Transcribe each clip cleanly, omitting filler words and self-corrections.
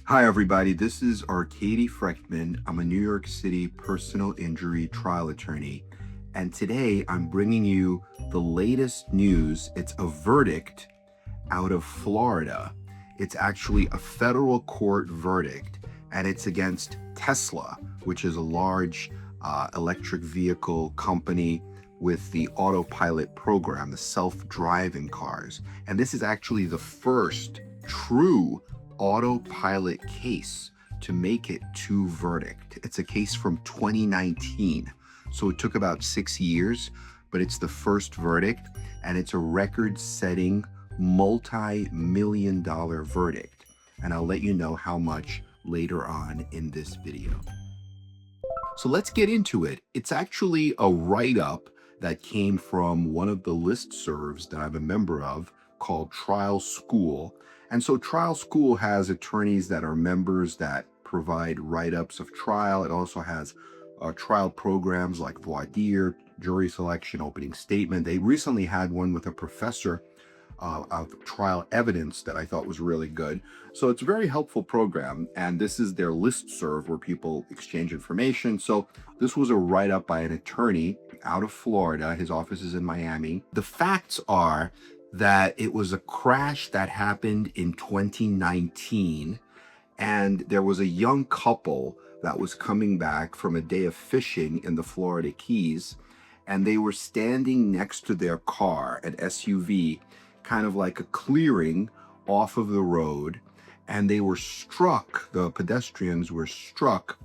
Hi, everybody. This is Arkady Frekhtman. I'm a New York City personal injury trial attorney. And today I'm bringing you the latest news. It's a verdict out of Florida. It's actually a federal court verdict, and it's against Tesla, which is a large electric vehicle company with the Autopilot program, the self-driving cars. And this is actually the first true Autopilot case to make it to verdict. It's a case from 2019. So it took about 6 years, but it's the first verdict, and it's a record-setting multi-million-dollar verdict. And I'll let you know how much later on in this video. So let's get into it. It's actually a write-up that came from one of the listservs that I'm a member of called Trial School. And so Trial School has attorneys that are members that provide write-ups of trial. It also has trial programs like voir dire, jury selection, opening statement. They recently had one with a professor of trial evidence that I thought was really good. So it's a very helpful program, and this is their listserv where people exchange information. So this was a write-up by an attorney out of Florida. His office is in Miami. The facts are that it was a crash that happened in 2019, and there was a young couple that was coming back from a day of fishing in the Florida Keys, and they were standing next to their car, an SUV, kind of like a clearing off of the road, and they were struck, the pedestrians were struck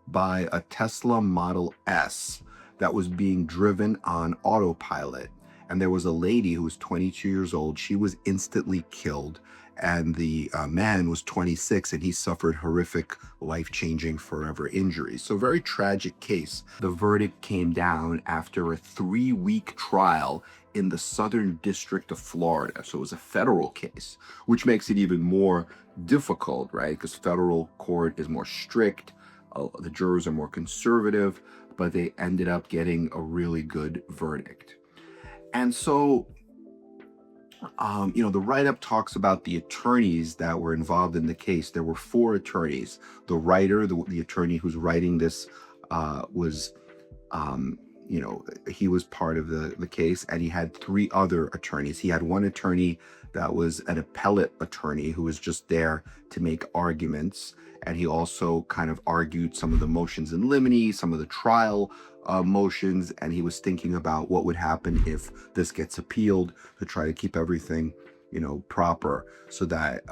by a Tesla Model S that was being driven on autopilot. And there was a lady who was 22 years old. She was instantly killed. And the man was 26, and he suffered horrific, life-changing, forever injuries. So very tragic case. The verdict came down after a 3-week trial in the Southern District of Florida. So it was a federal case, which makes it even more difficult, right? Because federal court is more strict. The jurors are more conservative, but they ended up getting a really good verdict. And so, the write-up talks about the attorneys that were involved in the case. There were 4 attorneys. The writer, the attorney who's writing this, was, he was part of the case, and he had 3 other attorneys. He had one attorney that was an appellate attorney who was just there to make arguments. And he also kind of argued some of the motions in limine, some of the trial motions, and he was thinking about what would happen if this gets appealed to try to keep everything, proper so that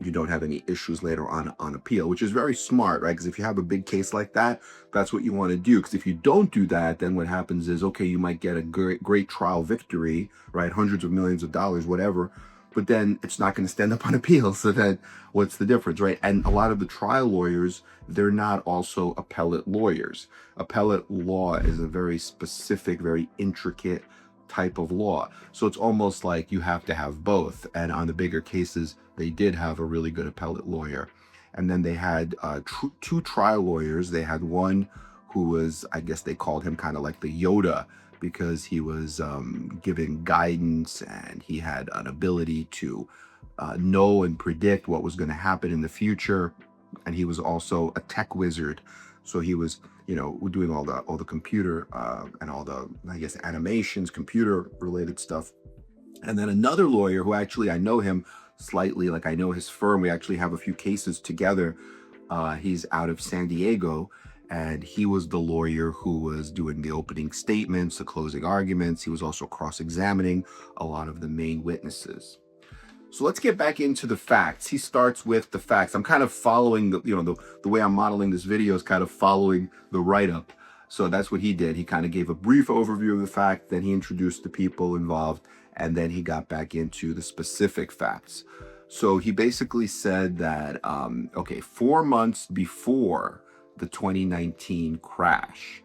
you don't have any issues later on appeal, which is very smart, right? Because if you have a big case like that, that's what you want to do. Because if you don't do that, then what happens is, okay, you might get a great trial victory, right? Hundreds of millions of dollars, whatever. But then it's not going to stand up on appeal. So then what's the difference, right? And a lot of the trial lawyers, they're not also appellate lawyers. Appellate law is a very specific, very intricate type of law. So it's almost like you have to have both. And on the bigger cases, they did have a really good appellate lawyer. And then they had 2 trial lawyers. They had one who was, I guess they called him kind of like the Yoda, because he was giving guidance, and he had an ability to know and predict what was going to happen in the future. And he was also a tech wizard. So he was, doing all the computer and all the, I guess, animations, computer related stuff. And then another lawyer who actually, I know him slightly, like I know his firm. We actually have a few cases together. He's out of San Diego. And he was the lawyer who was doing the opening statements, the closing arguments. He was also cross-examining a lot of the main witnesses. So let's get back into the facts. He starts with the facts. I'm kind of following the way I'm modeling this video is kind of following the write-up. So that's what he did. He kind of gave a brief overview of the fact, then he introduced the people involved, and then he got back into the specific facts. So he basically said that, 4 months before the 2019 crash,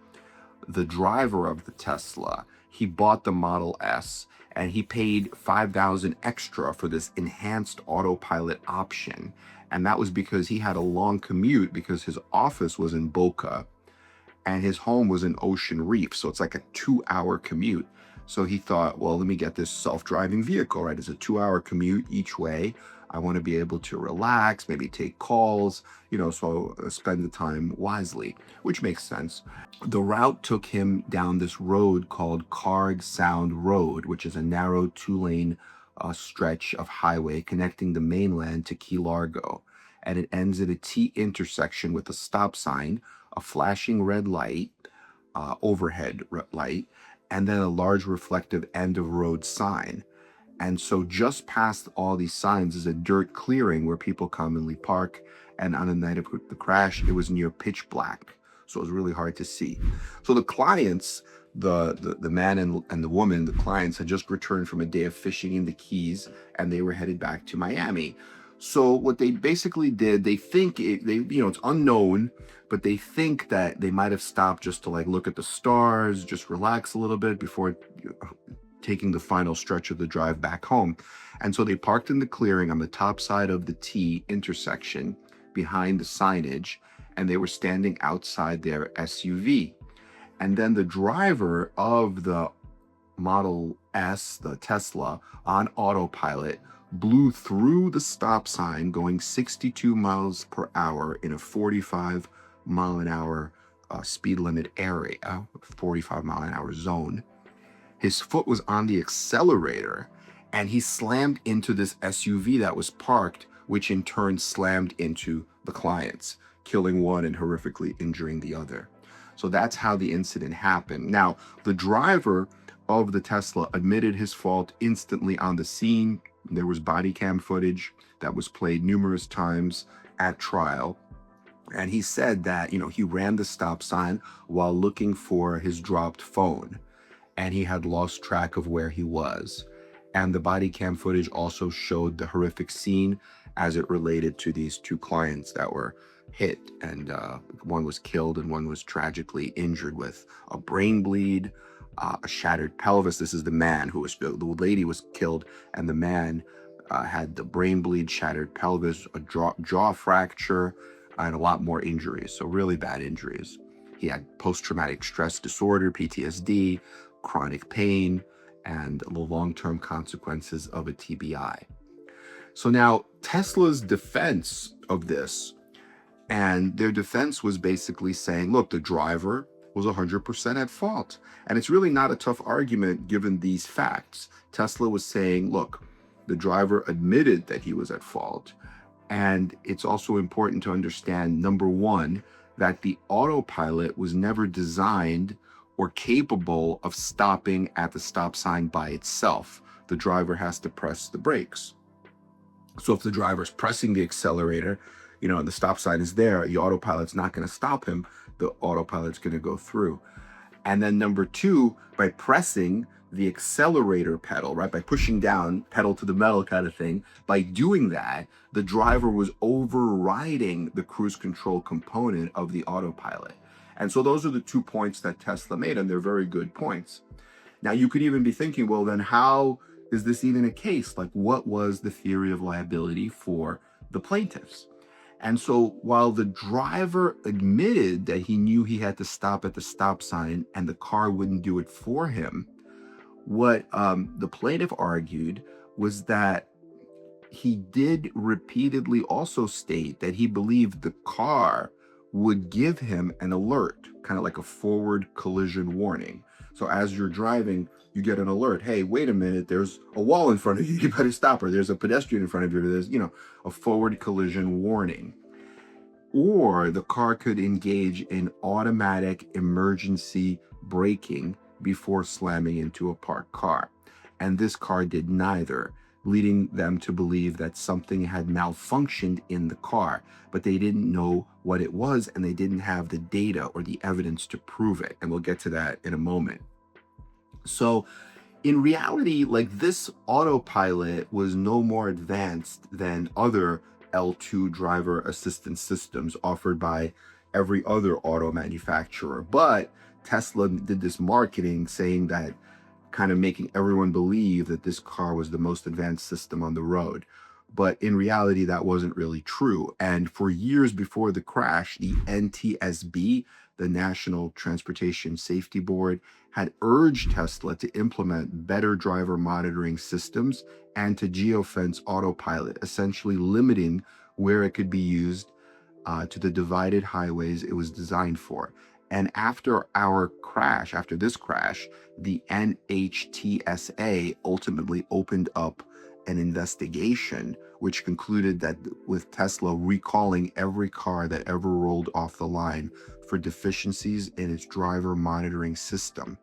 the driver of the Tesla, he bought the Model S, and he paid $5,000 extra for this enhanced autopilot option. And that was because he had a long commute, because his office was in Boca and his home was in Ocean Reef. So it's like a 2-hour commute. So he thought, well, let me get this self-driving vehicle, right? It's a 2-hour commute each way. I want to be able to relax, maybe take calls, so spend the time wisely, which makes sense. The route took him down this road called Carg Sound Road, which is a narrow 2-lane stretch of highway connecting the mainland to Key Largo. And it ends at a T intersection with a stop sign, a flashing red light, overhead light, and then a large reflective end of road sign. And so just past all these signs is a dirt clearing where people commonly park. And on the night of the crash, it was near pitch black. So it was really hard to see. So the clients, the man and the woman, the clients had just returned from a day of fishing in the Keys, and they were headed back to Miami. So what they basically did, they think it's unknown, but they think that they might have stopped just to like look at the stars, just relax a little bit before taking the final stretch of the drive back home. And so they parked in the clearing on the top side of the T intersection behind the signage, and they were standing outside their SUV. And then the driver of the Model S, the Tesla, on autopilot, blew through the stop sign going 62 miles per hour in a 45 mile an hour speed limit area, 45 mile an hour zone. His foot was on the accelerator, and he slammed into this SUV that was parked, which in turn slammed into the clients, killing one and horrifically injuring the other. So that's how the incident happened. Now, the driver of the Tesla admitted his fault instantly on the scene. There was body cam footage that was played numerous times at trial. And he said that, he ran the stop sign while looking for his dropped phone, and he had lost track of where he was. And the body cam footage also showed the horrific scene as it related to these two clients that were hit, and one was killed and one was tragically injured with a brain bleed, a shattered pelvis. This is the man the lady was killed, and the man had the brain bleed, shattered pelvis, a jaw fracture, and a lot more injuries. So really bad injuries. He had post-traumatic stress disorder, PTSD, chronic pain, and the long-term consequences of a TBI. So now Tesla's defense of this, and their defense was basically saying, look, the driver was 100% at fault. And it's really not a tough argument given these facts. Tesla was saying, look, the driver admitted that he was at fault. And it's also important to understand, number one, that the autopilot was never designed or capable of stopping at the stop sign by itself. The driver has to press the brakes. So if the driver's pressing the accelerator, and the stop sign is there, the autopilot's not going to stop him. The autopilot's going to go through. And then number two, by pressing the accelerator pedal, right, by pushing down, pedal to the metal kind of thing, by doing that, the driver was overriding the cruise control component of the autopilot. And so those are the 2 points that Tesla made, and they're very good points. Now, you could even be thinking, well, then how is this even a case? Like, what was the theory of liability for the plaintiffs? And so while the driver admitted that he knew he had to stop at the stop sign and the car wouldn't do it for him, what the plaintiff argued was that he did repeatedly also state that he believed the car would give him an alert, kind of like a forward collision warning. So as you're driving, you get an alert. Hey, wait a minute, there's a wall in front of you. You better stop, or there's a pedestrian in front of you. There's, a forward collision warning. Or the car could engage in automatic emergency braking before slamming into a parked car. And this car did neither, leading them to believe that something had malfunctioned in the car, but they didn't know what it was, and they didn't have the data or the evidence to prove it. And we'll get to that in a moment. So in reality, like, this autopilot was no more advanced than other L2 driver assistance systems offered by every other auto manufacturer. But Tesla did this marketing saying that, kind of making everyone believe that this car was the most advanced system on the road. But in reality, that wasn't really true. And for years before the crash, the NTSB, the National Transportation Safety Board, had urged Tesla to implement better driver monitoring systems and to geofence Autopilot, essentially limiting where it could be used to the divided highways it was designed for. And after this crash, the NHTSA ultimately opened up an investigation which concluded that with Tesla recalling every car that ever rolled off the line for deficiencies in its driver monitoring system.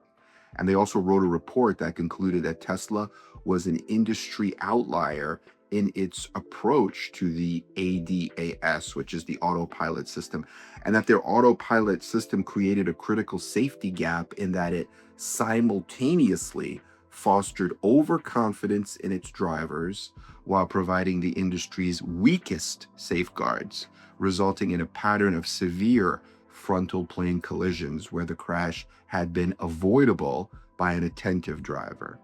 And they also wrote a report that concluded that Tesla was an industry outlier in its approach to the ADAS, which is the autopilot system, and that their autopilot system created a critical safety gap in that it simultaneously fostered overconfidence in its drivers while providing the industry's weakest safeguards, resulting in a pattern of severe frontal plane collisions where the crash had been avoidable by an attentive driver.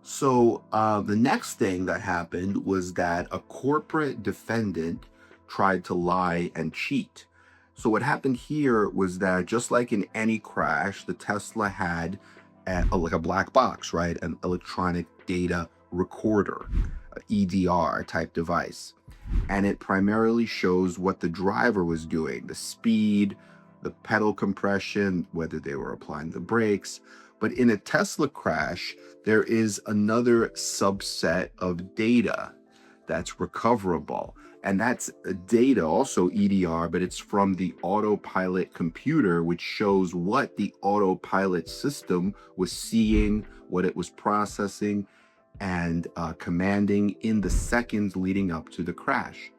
So the next thing that happened was that a corporate defendant tried to lie and cheat. So what happened here was that just like in any crash, the Tesla had like a black box, right? An electronic data recorder, EDR type device. And it primarily shows what the driver was doing, the speed, the pedal compression, whether they were applying the brakes. But in a Tesla crash, there is another subset of data that's recoverable. And that's data, also EDR, but it's from the Autopilot computer, which shows what the Autopilot system was seeing, what it was processing, and commanding in the seconds leading up to the crash.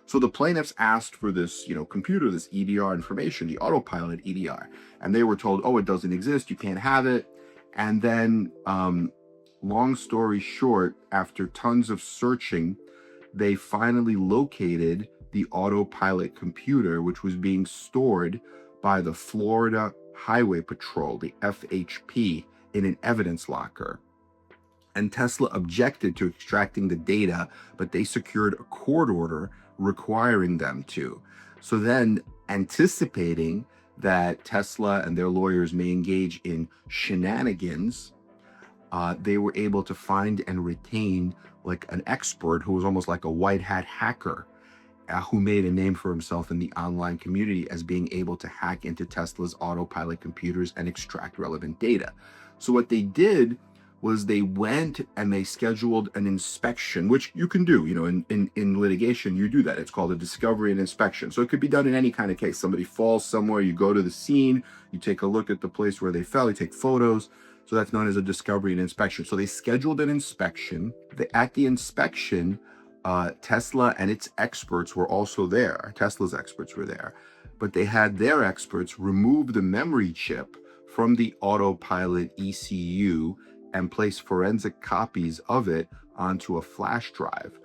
So the plaintiffs asked for this, computer, this EDR information, the Autopilot EDR, and they were told, oh, it doesn't exist, you can't have it. And then, long story short, after tons of searching, they finally located the Autopilot computer, which was being stored by the Florida Highway Patrol, the FHP, in an evidence locker. And Tesla objected to extracting the data, but they secured a court order requiring them to. So then, anticipating that Tesla and their lawyers may engage in shenanigans, they were able to find and retain like an expert who was almost like a white hat hacker, who made a name for himself in the online community as being able to hack into Tesla's Autopilot computers and extract relevant data. So what they did was they went and they scheduled an inspection, which you can do, in litigation, you do that. It's called a discovery and inspection. So it could be done in any kind of case. Somebody falls somewhere, you go to the scene, you take a look at the place where they fell, you take photos. So that's known as a discovery and inspection. So they scheduled an inspection. At the inspection, Tesla and its experts were also there. Tesla's experts were there, but they had their experts remove the memory chip from the Autopilot ECU and place forensic copies of it onto a flash drive,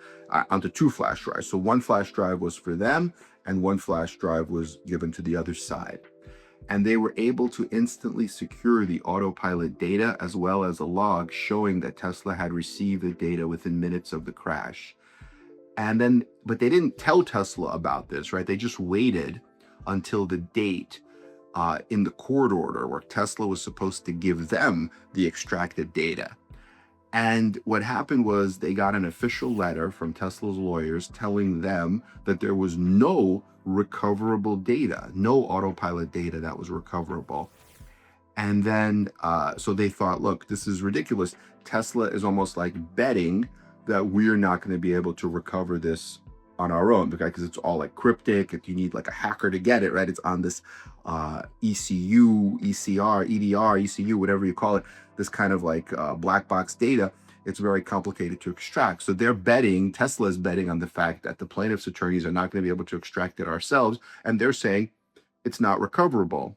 onto two flash drives. So one flash drive was for them and one flash drive was given to the other side. And they were able to instantly secure the Autopilot data as well as a log showing that Tesla had received the data within minutes of the crash. But they didn't tell Tesla about this, right? They just waited until the date in the court order where Tesla was supposed to give them the extracted data. And what happened was they got an official letter from Tesla's lawyers telling them that there was no recoverable data, no Autopilot data that was recoverable. And then, so they thought, look, this is ridiculous. Tesla is almost like betting that we're not going to be able to recover this on our own, because it's all like cryptic. If you need like a hacker to get it, right? It's on this ECU, ECR, EDR, ECU, whatever you call it, this kind of like black box data. It's very complicated to extract. So they're betting, Tesla is betting on the fact that the plaintiff's attorneys are not going to be able to extract it ourselves. And they're saying it's not recoverable.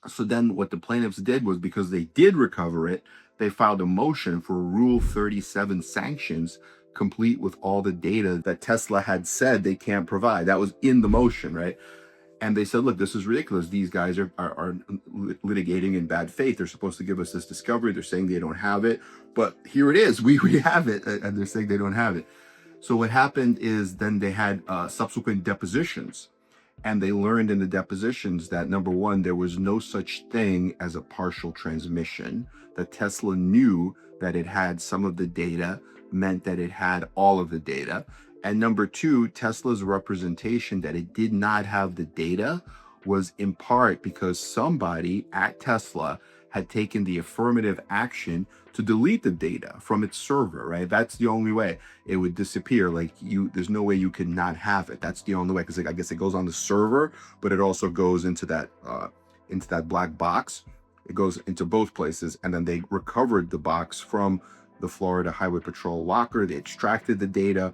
So then what the plaintiffs did was, because they did recover it, they filed a motion for Rule 37 sanctions, complete with all the data that Tesla had said they can't provide. That was in the motion, right? And they said, look, this is ridiculous. These guys are litigating in bad faith. They're supposed to give us this discovery. They're saying they don't have it. But here it is. We have it. And they're saying they don't have it. So what happened is then they had subsequent depositions. And they learned in the depositions that, number one, there was no such thing as a partial transmission. That Tesla knew that it had some of the data meant that it had all of the data. And number two, Tesla's representation that it did not have the data was in part because somebody at Tesla had taken the affirmative action to delete the data from its server, right? That's the only way it would disappear. Like there's no way you could not have it. That's the only way, because I guess it goes on the server, but it also goes into that black box. It goes into both places, and then they recovered the box from the Florida Highway Patrol locker. They extracted the data.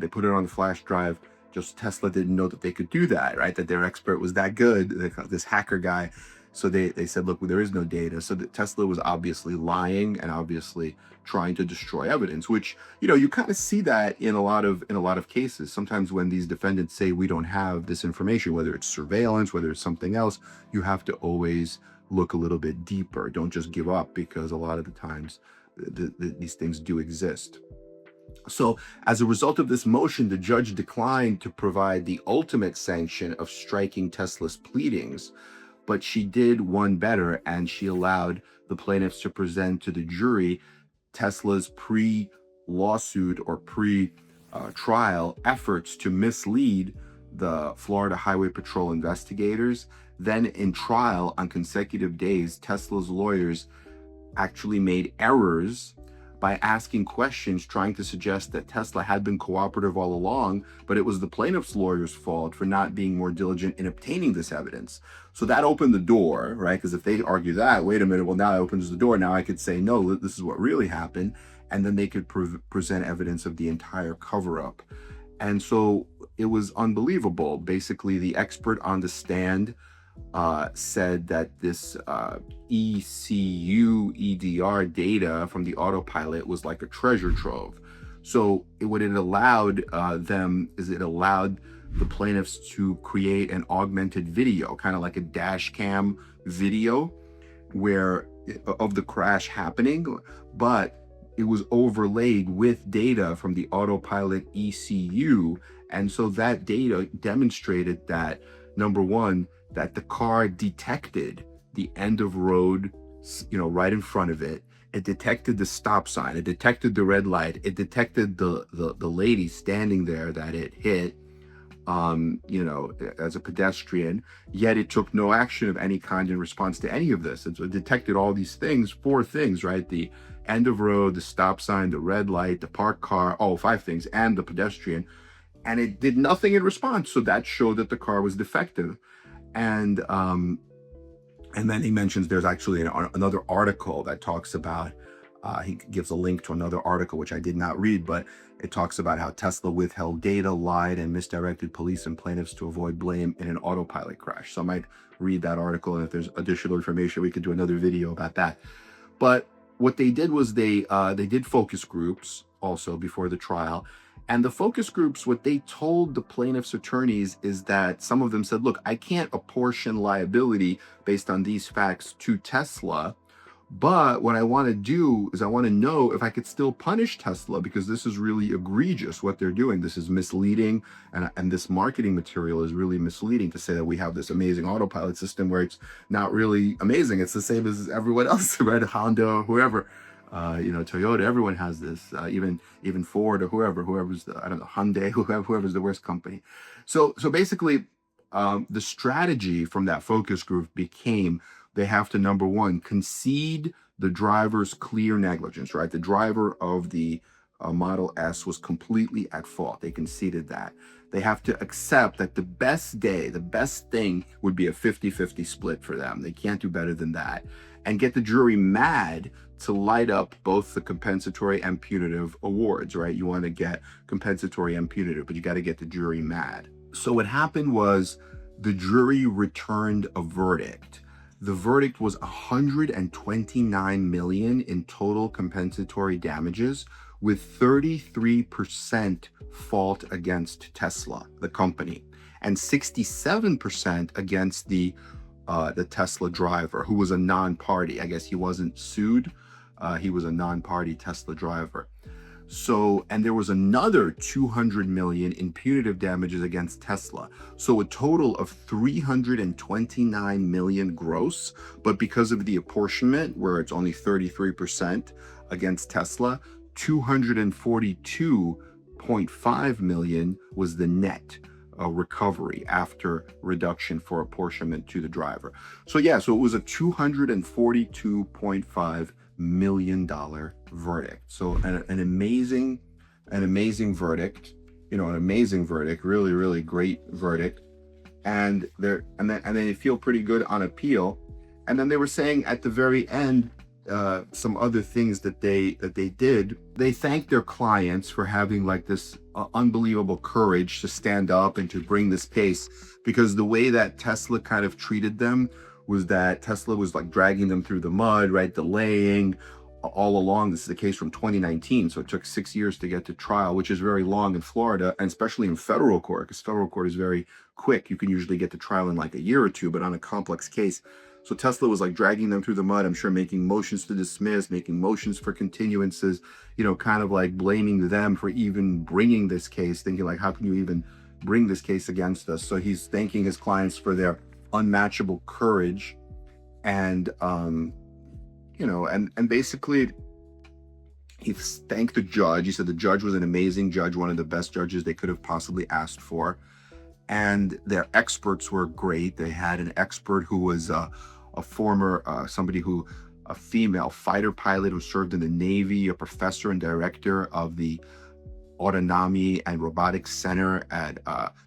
They put it on the flash drive. Just Tesla didn't know that they could do that, right? That their expert was that good, this hacker guy. So they said, look, there is no data. So that Tesla was obviously lying and obviously trying to destroy evidence, which, you kind of see that in a lot of cases. Sometimes when these defendants say we don't have this information, whether it's surveillance, whether it's something else, you have to always look a little bit deeper. Don't just give up, because a lot of the times these things do exist. So as a result of this motion, the judge declined to provide the ultimate sanction of striking Tesla's pleadings, but she did one better, and she allowed the plaintiffs to present to the jury Tesla's pre-lawsuit or pre-trial efforts to mislead the Florida Highway Patrol investigators. Then in trial on consecutive days, Tesla's lawyers actually made errors by asking questions trying to suggest that Tesla had been cooperative all along, but it was the plaintiff's lawyer's fault for not being more diligent in obtaining this evidence. So that opened the door, right? Because if they argue that, wait a minute, well, now it opens the door. Now I could say, no, this is what really happened. And then they could present evidence of the entire cover-up. And so it was unbelievable. Basically, the expert on the stand said that this ECU EDR data from the Autopilot was like a treasure trove. So what it allowed them is it allowed the plaintiffs to create an augmented video, kind of like a dash cam video of the crash happening, but it was overlaid with data from the Autopilot ECU. And so that data demonstrated that, number one, that the car detected the end of road, right in front of it. It detected the stop sign. It detected the red light. It detected the lady standing there that it hit, as a pedestrian. Yet it took no action of any kind in response to any of this. And so it detected all these things, 4 things, right? The end of road, the stop sign, the red light, the parked car, 5 things, and the pedestrian. And it did nothing in response. So that showed that the car was defective. And then he mentions there's actually another article that talks about, he gives a link to another article, which I did not read, but it talks about how Tesla withheld data, lied, and misdirected police and plaintiffs to avoid blame in an Autopilot crash. So I might read that article, and if there's additional information, we could do another video about that. But what they did was they did focus groups also before the trial. And the focus groups, what they told the plaintiff's attorneys is that some of them said, look, I can't apportion liability based on these facts to Tesla, but what I want to do is I want to know if I could still punish Tesla, because this is really egregious what they're doing. This is misleading, and this marketing material is really misleading to say that we have this amazing autopilot system where it's not really amazing. It's the same as everyone else, right? Honda, whoever. Toyota, everyone has this, even Ford or whoever's the, I don't know, Hyundai, whoever's the worst company. So basically, the strategy from that focus group became they have to, number one, concede the driver's clear negligence, right? The driver of the Model S was completely at fault. They conceded that. They have to accept that the best thing would be a 50-50 split for them. They can't do better than that. And get the jury mad to light up both the compensatory and punitive awards, right? You want to get compensatory and punitive, but you got to get the jury mad. So what happened was the jury returned a verdict. The verdict was $129 million in total compensatory damages, with 33% fault against Tesla, the company, and 67% against the Tesla driver, who was a non-party. I guess he wasn't sued. He was a non-party Tesla driver. So, and there was another 200 million in punitive damages against Tesla. So a total of 329 million gross, but because of the apportionment where it's only 33% against Tesla, 242.5 million was the net recovery after reduction for apportionment to the driver. So yeah, so it was a $242.5 million verdict. So an amazing verdict, an amazing verdict, really great verdict. And then they feel pretty good on appeal. And then they were saying at the very end some other things that they did. They thanked their clients for having like this unbelievable courage to stand up and to bring this case, because the way that Tesla kind of treated them was that Tesla was like dragging them through the mud, right? Delaying all along. This is a case from 2019. So it took 6 years to get to trial, which is very long in Florida, and especially in federal court, because federal court is very quick. You can usually get to trial in like a year or two, but on a complex case. So Tesla was like dragging them through the mud, I'm sure, making motions to dismiss, making motions for continuances, kind of like blaming them for even bringing this case, thinking like, how can you even bring this case against us? So he's thanking his clients for their unmatchable courage. And, and basically he thanked the judge. He said the judge was an amazing judge, one of the best judges they could have possibly asked for. And their experts were great. They had an expert who was a former, a female fighter pilot who served in the Navy, a professor and director of the Autonomy and Robotics Center at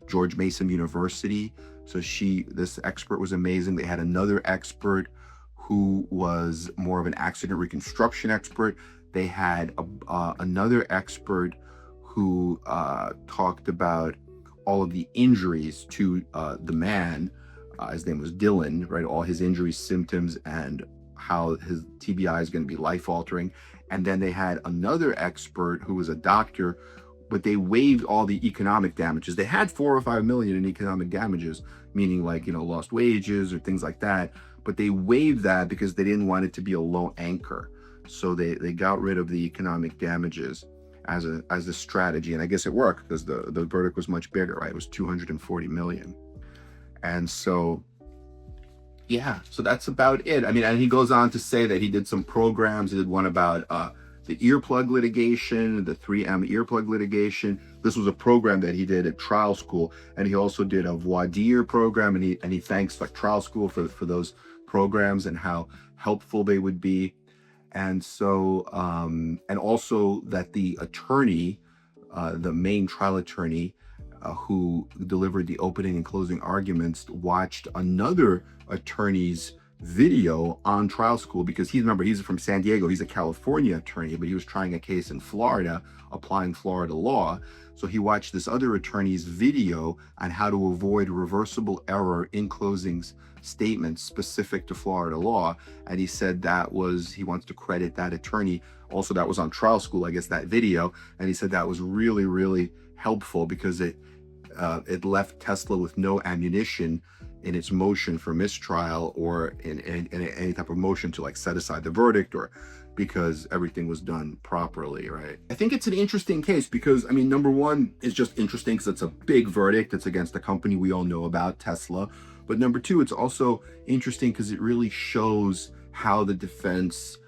George Mason University. So this expert was amazing. They had another expert who was more of an accident reconstruction expert. They had another expert who talked about all of the injuries to the man. His name was Dylan, right? All his injuries, symptoms, and how his TBI is going to be life-altering. And then they had another expert who was a doctor, but they waived all the economic damages. They had 4 or 5 million in economic damages, meaning like, lost wages or things like that. But they waived that because they didn't want it to be a low anchor. So they got rid of the economic damages as a strategy. And I guess it worked because the verdict was much bigger, right? It was 240 million. And so, yeah, so that's about it. I mean, and he goes on to say that he did some programs. He did one about the earplug litigation, the 3M earplug litigation. This was a program that he did at trial school. And he also did a voir dire program. And he thanks like trial school for those programs and how helpful they would be. And so, and also that the attorney, the main trial attorney, who delivered the opening and closing arguments, watched another attorney's video on trial school, because he's from San Diego. He's a California attorney, but he was trying a case in Florida, applying Florida law. So he watched this other attorney's video on how to avoid reversible error in closing statements specific to Florida law. And he said he wants to credit that attorney. Also, that was on trial school, I guess, that video. And he said that was really, really helpful because it left Tesla with no ammunition in its motion for mistrial or in any type of motion to like set aside the verdict, or because everything was done properly, right? I think it's an interesting case because, I mean, number one, it's just interesting because it's a big verdict. It's against a company we all know about, Tesla. But number two, it's also interesting because it really shows how the defense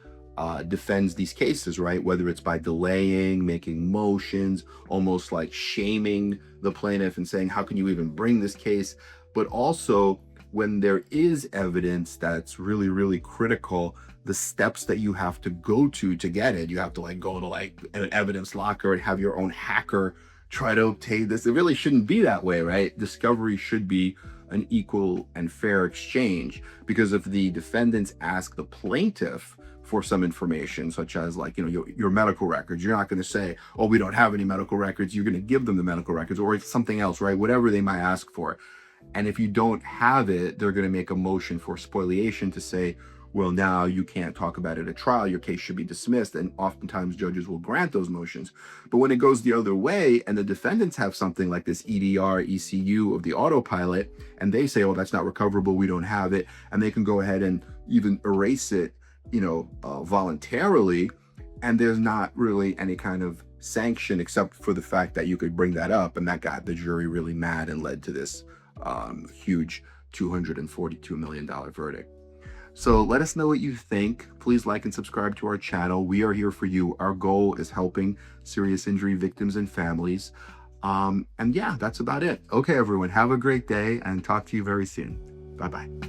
defends these cases, right? Whether it's by delaying, making motions, almost like shaming the plaintiff and saying, how can you even bring this case? But also when there is evidence that's really, really critical, the steps that you have to go to get it. You have to like go to like an evidence locker and have your own hacker try to obtain this. It really shouldn't be that way, right? Discovery should be an equal and fair exchange, because if the defendants ask the plaintiff for some information, such as like, your medical records, you're not going to say, oh, we don't have any medical records. You're going to give them the medical records, or something else, right? Whatever they might ask for. And if you don't have it, they're going to make a motion for spoliation to say, well, now you can't talk about it at trial, your case should be dismissed, and oftentimes judges will grant those motions. But when it goes the other way and the defendants have something like this EDR, ECU of the autopilot, and they say, oh, that's not recoverable, we don't have it, and they can go ahead and even erase it, voluntarily, and there's not really any kind of sanction except for the fact that you could bring that up, and that got the jury really mad and led to this huge $242 million verdict. So let us know what you think. Please like and subscribe to our channel. We are here for you. Our goal is helping serious injury victims and families. And yeah, that's about it. Okay, everyone, have a great day and talk to you very soon. Bye-bye.